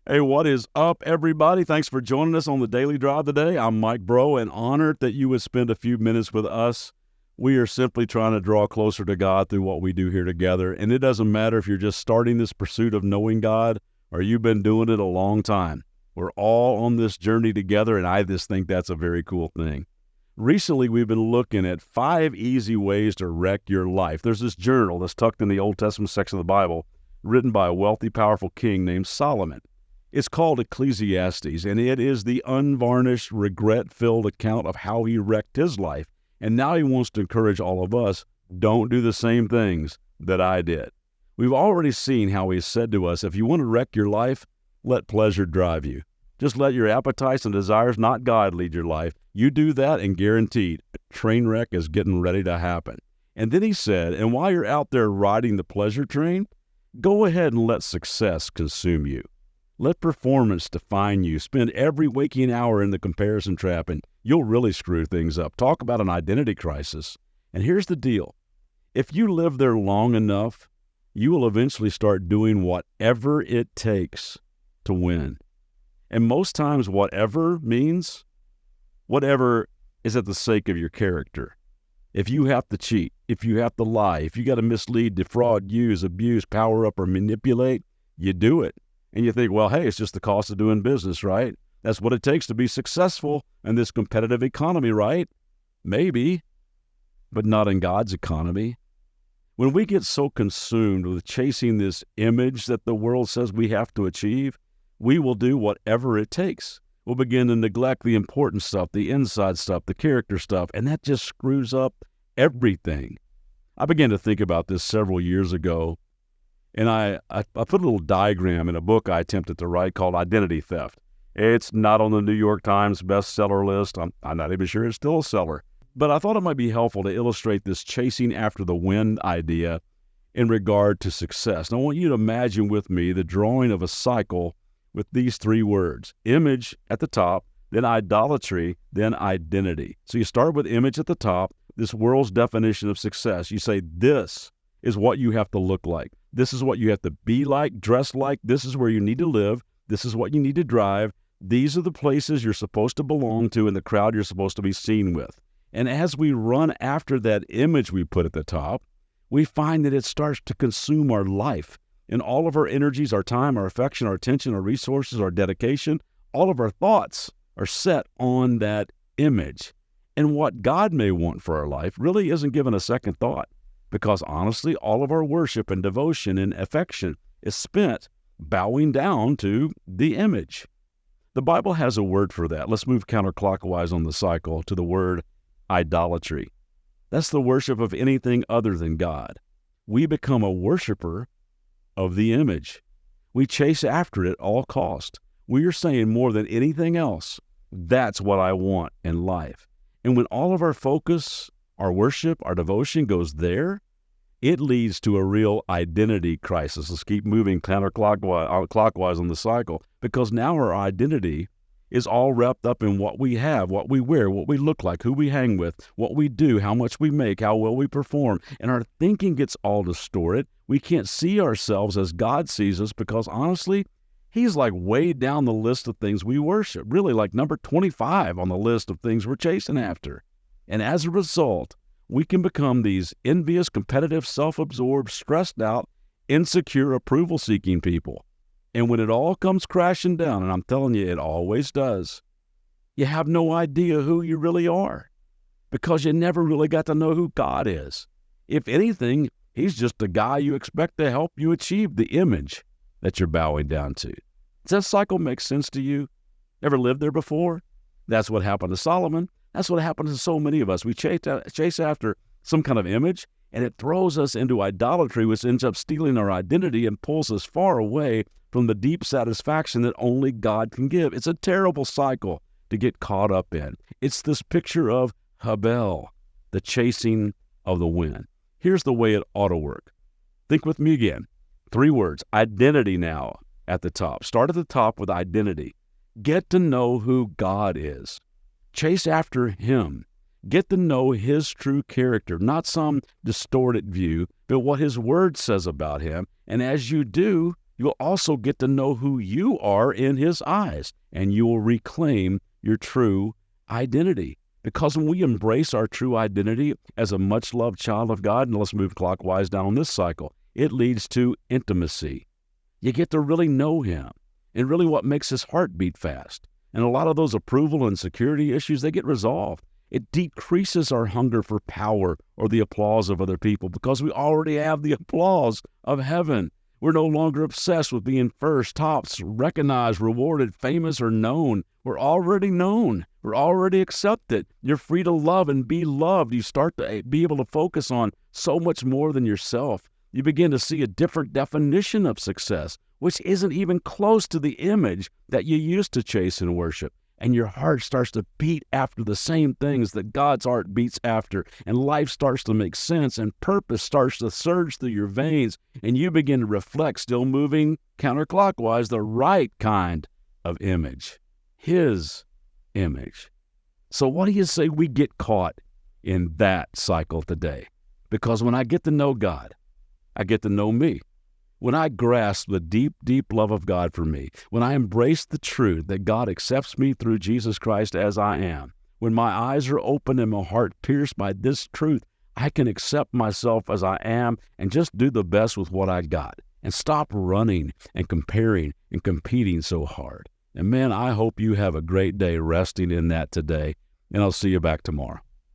Hey, what is up, everybody? Thanks for joining us on the Daily Drive today. I'm Mike Breaux, and honored that you would spend a few minutes with us. We are simply trying to draw closer to God through what we do here together, and it doesn't matter if you're just starting this pursuit of knowing God or you've been doing it a long time. We're all on this journey together, and I just think that's a very cool thing. Recently, we've been looking at 5 easy ways to wreck your life. There's this journal that's tucked in the Old Testament section of the Bible, written by a wealthy, powerful king named Solomon. It's called Ecclesiastes, and it is the unvarnished, regret-filled account of how he wrecked his life. And now he wants to encourage all of us, don't do the same things that I did. We've already seen how he said to us, if you want to wreck your life, let pleasure drive you. Just let your appetites and desires, not God, lead your life. You do that, and guaranteed, a train wreck is getting ready to happen. And then he said, and while you're out there riding the pleasure train, go ahead and let success consume you. Let performance define you. Spend every waking hour in the comparison trap, and you'll really screw things up. Talk about an identity crisis. And here's the deal. If you live there long enough, you will eventually start doing whatever it takes to win. And most times, whatever means whatever is at the sake of your character. If you have to cheat, if you have to lie, if you got to mislead, defraud, use, abuse, power up, or manipulate, you do it. And you think, well, hey, it's just the cost of doing business, right? That's what it takes to be successful in this competitive economy, right? Maybe, but not in God's economy. When we get so consumed with chasing this image that the world says we have to achieve, we will do whatever it takes. We'll begin to neglect the important stuff, the inside stuff, the character stuff, and that just screws up everything. I began to think about this several years ago. And I put a little diagram in a book I attempted to write called Identity Theft. It's not on the New York Times bestseller list. I'm not even sure it's still a seller. But I thought it might be helpful to illustrate this chasing after the wind idea in regard to success. And I want you to imagine with me the drawing of a cycle with these 3 words. Image at the top, then idolatry, then identity. So you start with image at the top, this world's definition of success. You say, this is what you have to look like. This is what you have to be like, dress like. This is where you need to live. This is what you need to drive. These are the places you're supposed to belong to and the crowd you're supposed to be seen with. And as we run after that image we put at the top, we find that it starts to consume our life. And all of our energies, our time, our affection, our attention, our resources, our dedication, all of our thoughts are set on that image. And what God may want for our life really isn't given a second thought. Because honestly, all of our worship and devotion and affection is spent bowing down to the image. The Bible has a word for that. Let's move counterclockwise on the cycle to the word idolatry. That's the worship of anything other than God. We become a worshiper of the image. We chase after it at all cost. We are saying more than anything else, that's what I want in life. And when all of our focus, our worship, our devotion goes there, it leads to a real identity crisis. Let's keep moving clockwise on the cycle, because now our identity is all wrapped up in what we have, what we wear, what we look like, who we hang with, what we do, how much we make, how well we perform. And our thinking gets all distorted. We can't see ourselves as God sees us because, honestly, He's like way down the list of things we worship, really like number 25 on the list of things we're chasing after. And as a result, we can become these envious, competitive, self-absorbed, stressed out, insecure, approval-seeking people. And when it all comes crashing down, and I'm telling you, it always does, you have no idea who you really are because you never really got to know who God is. If anything, He's just the guy you expect to help you achieve the image that you're bowing down to. Does that cycle make sense to you? Ever lived there before? That's what happened to Solomon. That's what happens to so many of us. We chase after some kind of image, and it throws us into idolatry, which ends up stealing our identity and pulls us far away from the deep satisfaction that only God can give. It's a terrible cycle to get caught up in. It's this picture of Habel, the chasing of the wind. Here's the way it ought to work. Think with me again. 3 words, identity now at the top. Start at the top with identity. Get to know who God is. Chase after Him. Get to know His true character, not some distorted view, but what His Word says about Him. And as you do, You'll also get to know who you are in His eyes, and you will reclaim your true identity. Because when we embrace our true identity as a much-loved child of God, and let's move clockwise down this cycle, it leads to intimacy. You get to really know Him, and really what makes His heart beat fast. And a lot of those approval and security issues, they get resolved. It decreases our hunger for power or the applause of other people because we already have the applause of heaven. We're no longer obsessed with being first, tops, recognized, rewarded, famous, or known. We're already known. We're already accepted. You're free to love and be loved. You start to be able to focus on so much more than yourself. You begin to see a different definition of success, which isn't even close to the image that you used to chase and worship. And your heart starts to beat after the same things that God's heart beats after, and life starts to make sense, and purpose starts to surge through your veins, and you begin to reflect, still moving counterclockwise, the right kind of image, His image. So what do you say we get caught in that cycle today? Because when I get to know God, I get to know me. When I grasp the deep, deep love of God for me, when I embrace the truth that God accepts me through Jesus Christ as I am, when my eyes are open and my heart pierced by this truth, I can accept myself as I am and just do the best with what I got and stop running and comparing and competing so hard. And man, I hope you have a great day resting in that today, and I'll see you back tomorrow.